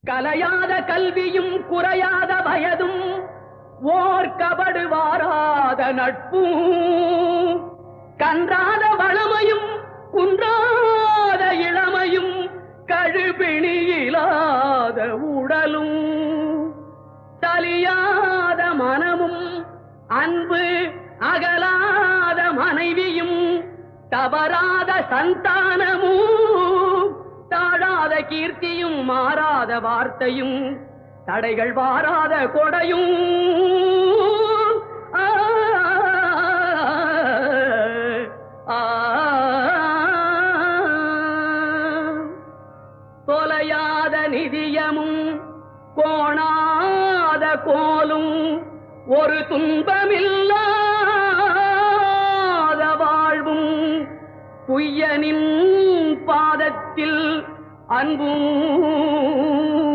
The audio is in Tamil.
கலையாத கல்வியும் குறையாத வயதும் ஓர் கபடு வாராத நட்பும் கன்றாத வளமையும் குன்றாத இளமையும் கழுபிணியிலாத உடலும் தலியாத மனமும் அன்பு அகலாத மனைவியும் தவறாத சந்தானமும் தாழாத கீர்த்தியும் மாறாத வார்த்தையும் தடைகள் வாராத கொடையும் தொலையாத நிதியமும் கோணாத கோலும் ஒரு துன்பமில்லாத வாழ்வும் குய்யனின் பாதத்தில் அன்பும்